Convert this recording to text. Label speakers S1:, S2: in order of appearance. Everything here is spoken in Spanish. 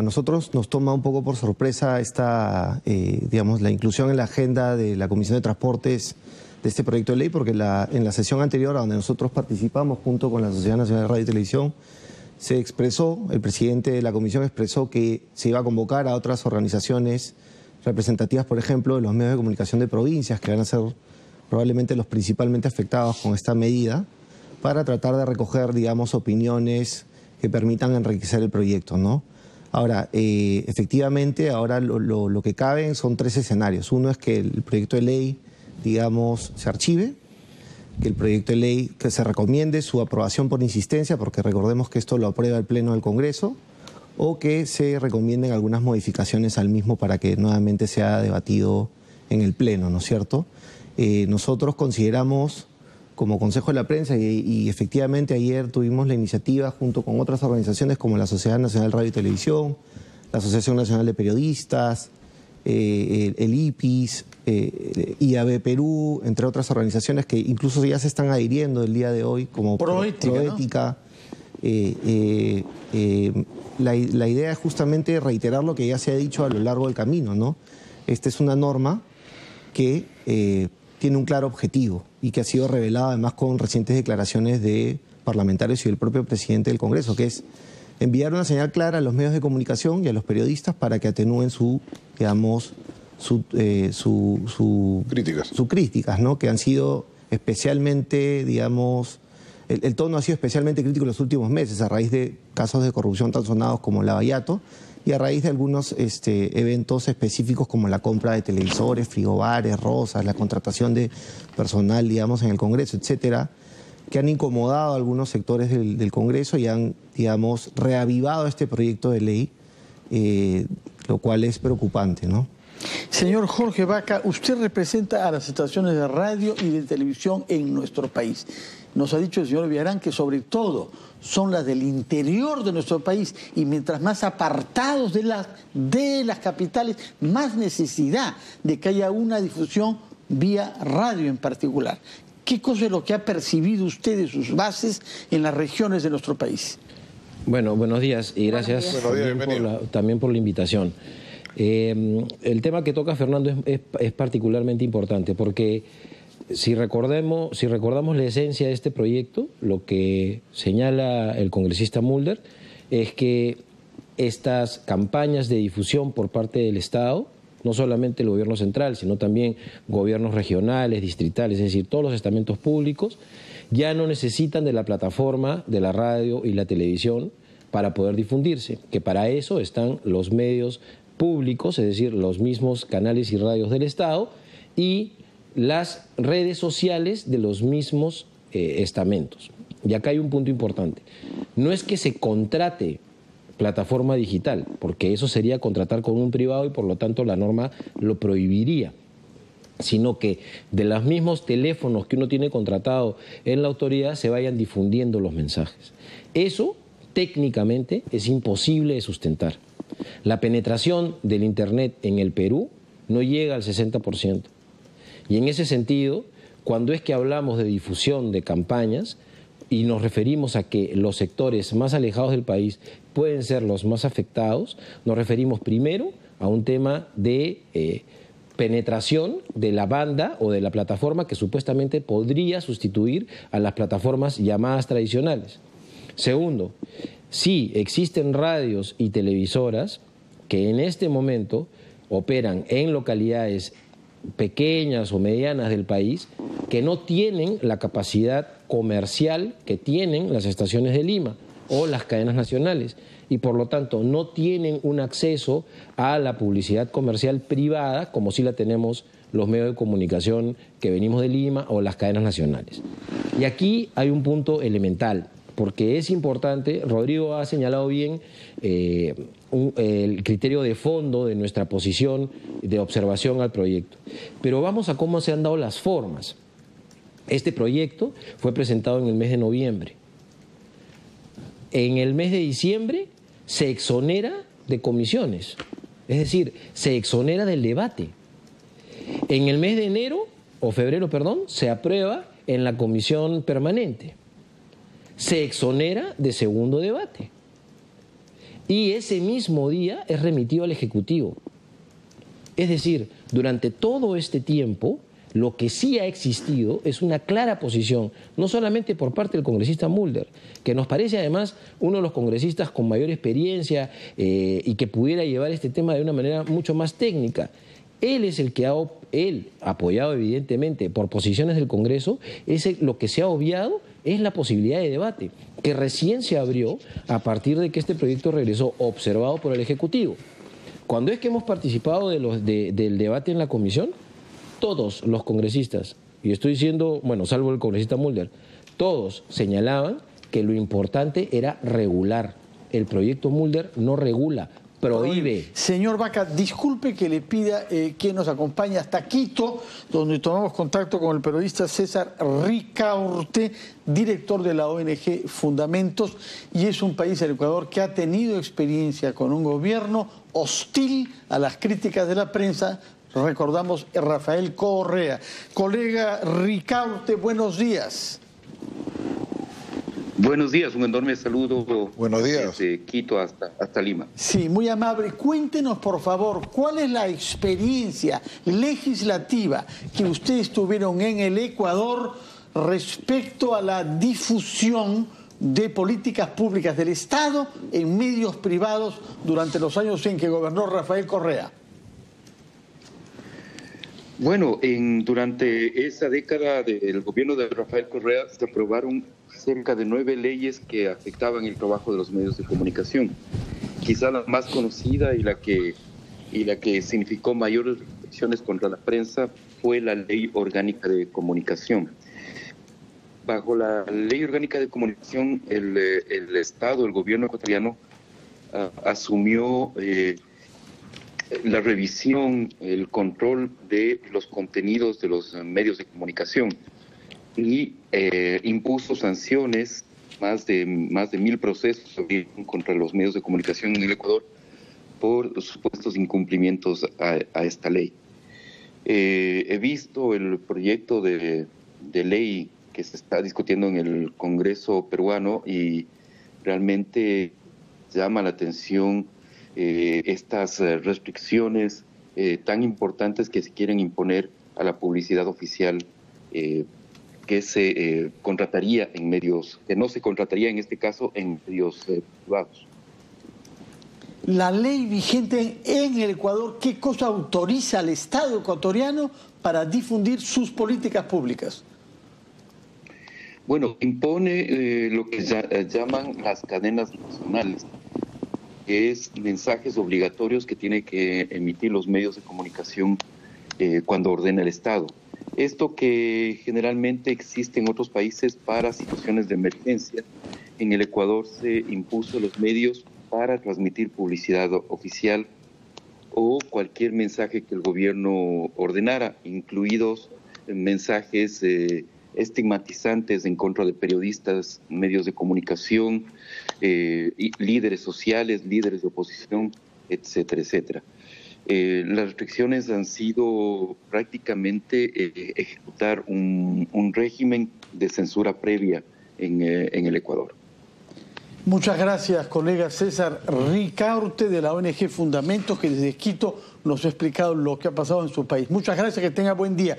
S1: nosotros nos toma un poco por sorpresa digamos, la inclusión en la agenda de la Comisión de Transportes de este proyecto de ley, porque en la sesión anterior, donde nosotros participamos junto con la Sociedad Nacional de Radio y Televisión, se expresó, el presidente de la comisión expresó que se iba a convocar a otras organizaciones representativas, por ejemplo, de los medios de comunicación de provincias, que van a ser probablemente los principalmente afectados con esta medida, para tratar de recoger, digamos, opiniones que permitan enriquecer el proyecto, ¿no? Ahora, efectivamente, ahora lo que caben son tres escenarios. Uno es que el proyecto de ley, digamos, se archive, que el proyecto de ley que se recomiende su aprobación por insistencia, porque recordemos que esto lo aprueba el Pleno del Congreso, o que se recomienden algunas modificaciones al mismo para que nuevamente sea debatido en el Pleno, ¿no es cierto? Nosotros consideramos, como Consejo de la Prensa, y efectivamente ayer tuvimos la iniciativa junto con otras organizaciones como la Sociedad Nacional de Radio y Televisión, la Asociación Nacional de Periodistas, el IPIS, IAB Perú, entre otras organizaciones que incluso ya se están adhiriendo el día de hoy, como Proética. La idea es justamente reiterar lo que ya se ha dicho a lo largo del camino, ¿no? Esta es una norma que tiene un claro objetivo y que ha sido revelada además con recientes declaraciones de parlamentarios y del propio presidente del Congreso, que es enviar una señal clara a los medios de comunicación y a los periodistas para que atenúen digamos, sus críticas, ¿no? Que han sido especialmente, digamos, el tono ha sido especialmente crítico en los últimos meses a raíz de casos de corrupción tan sonados como Lavallato y a raíz de algunos eventos específicos como la compra de televisores, frigobares, rosas, la contratación de personal, digamos, en el Congreso, etcétera, que han incomodado a algunos sectores del Congreso y han, digamos, reavivado este proyecto de ley, lo cual es preocupante, ¿no?
S2: Señor Jorge Vaca, usted representa a las estaciones de radio y de televisión en nuestro país. Nos ha dicho el señor Villarán que sobre todo son las del interior de nuestro país y mientras más apartados de las capitales, más necesidad de que haya una difusión vía radio en particular. ¿Qué cosa es lo que ha percibido usted de sus bases en las regiones de nuestro país?
S3: Bueno, buenos días y gracias también por la invitación. El tema que toca Fernando es particularmente importante porque si recordamos la esencia de este proyecto, lo que señala el congresista Mulder es que estas campañas de difusión por parte del Estado, no solamente el gobierno central, sino también gobiernos regionales, distritales, es decir, todos los estamentos públicos, ya no necesitan de la plataforma de la radio y la televisión para poder difundirse, que para eso están los medios públicos, es decir, los mismos canales y radios del Estado y las redes sociales de los mismos estamentos. Y acá hay un punto importante. No es que se contrate plataforma digital, porque eso sería contratar con un privado y por lo tanto la norma lo prohibiría, sino que de los mismos teléfonos que uno tiene contratado en la autoridad se vayan difundiendo los mensajes. Eso técnicamente es imposible de sustentar. La penetración del Internet en el Perú no llega al 60%. Y en ese sentido, cuando es que hablamos de difusión de campañas y nos referimos a que los sectores más alejados del país pueden ser los más afectados, nos referimos primero a un tema de penetración de la banda o de la plataforma que supuestamente podría sustituir a las plataformas llamadas tradicionales. Segundo, sí existen radios y televisoras que en este momento operan en localidades pequeñas o medianas del país que no tienen la capacidad comercial que tienen las estaciones de Lima o las cadenas nacionales y por lo tanto no tienen un acceso a la publicidad comercial privada como sí la tenemos los medios de comunicación que venimos de Lima o las cadenas nacionales. Y aquí hay un punto elemental, porque es importante, Rodrigo ha señalado bien el criterio de fondo de nuestra posición de observación al proyecto. Pero vamos a cómo se han dado las formas. Este proyecto fue presentado en el mes de noviembre. En el mes de diciembre se exonera de comisiones, es decir, se exonera del debate. En el mes de enero, o febrero, perdón, se aprueba en la comisión permanente. Se exonera de segundo debate. y ese mismo día es remitido al Ejecutivo. Es decir, durante todo este tiempo, lo que sí ha existido es una clara posición, no solamente por parte del congresista Mulder, que nos parece además uno de los congresistas con mayor experiencia y que pudiera llevar este tema de una manera mucho más técnica. Él es el que él, apoyado evidentemente por posiciones del Congreso, lo que se ha obviado es la posibilidad de debate, que recién se abrió a partir de que este proyecto regresó observado por el Ejecutivo. Cuando es que hemos participado del debate en la comisión, todos los congresistas, y estoy diciendo, bueno, salvo el congresista Mulder, todos señalaban que lo importante era regular. El proyecto Mulder no regula, prohíbe.
S2: Señor Vaca, disculpe que le pida que nos acompañe hasta Quito, donde tomamos contacto con el periodista César Ricaurte, director de la ONG Fundamentos, y es un país, el Ecuador, que ha tenido experiencia con un gobierno hostil a las críticas de la prensa. Recordamos a Rafael Correa. Colega Ricaurte, buenos días.
S4: Buenos días, un enorme saludo.
S5: Buenos días.
S4: Desde Quito hasta Lima.
S2: Sí, muy amable. Cuéntenos, por favor, ¿cuál es la experiencia legislativa que ustedes tuvieron en el Ecuador respecto a la difusión de políticas públicas del Estado en medios privados durante los años en que gobernó Rafael Correa?
S4: Bueno, durante esa década del gobierno de Rafael Correa se aprobaron cerca de 9 leyes que afectaban el trabajo de los medios de comunicación. Quizá la más conocida y la que significó mayores restricciones contra la prensa fue la Ley Orgánica de Comunicación. Bajo la Ley Orgánica de Comunicación, el Estado, el gobierno ecuatoriano, asumió la revisión, el control de los contenidos de los medios de comunicación y impuso sanciones, más de 1.000 procesos contra los medios de comunicación en el Ecuador por supuestos incumplimientos a esta ley. He visto el proyecto de ley que se está discutiendo en el Congreso peruano y realmente llama la atención estas restricciones tan importantes que se quieren imponer a la publicidad oficial que se contrataría en medios, que no se contrataría en este caso en medios privados.
S2: La ley vigente en el Ecuador, ¿qué cosa autoriza al Estado ecuatoriano para difundir sus políticas públicas?
S4: Bueno, impone lo que llaman las cadenas nacionales, que es mensajes obligatorios que tiene que emitir los medios de comunicación cuando ordena el Estado. Esto que generalmente existe en otros países para situaciones de emergencia, en el Ecuador se impuso a los medios para transmitir publicidad oficial o cualquier mensaje que el gobierno ordenara, incluidos mensajes estigmatizantes en contra de periodistas, medios de comunicación, líderes sociales, líderes de oposición, etcétera, etcétera. Las restricciones han sido prácticamente ejecutar un régimen de censura previa en el Ecuador.
S2: Muchas gracias, colega César Ricaurte de la ONG Fundamentos, que desde Quito nos ha explicado lo que ha pasado en su país. Muchas gracias, que tenga buen día.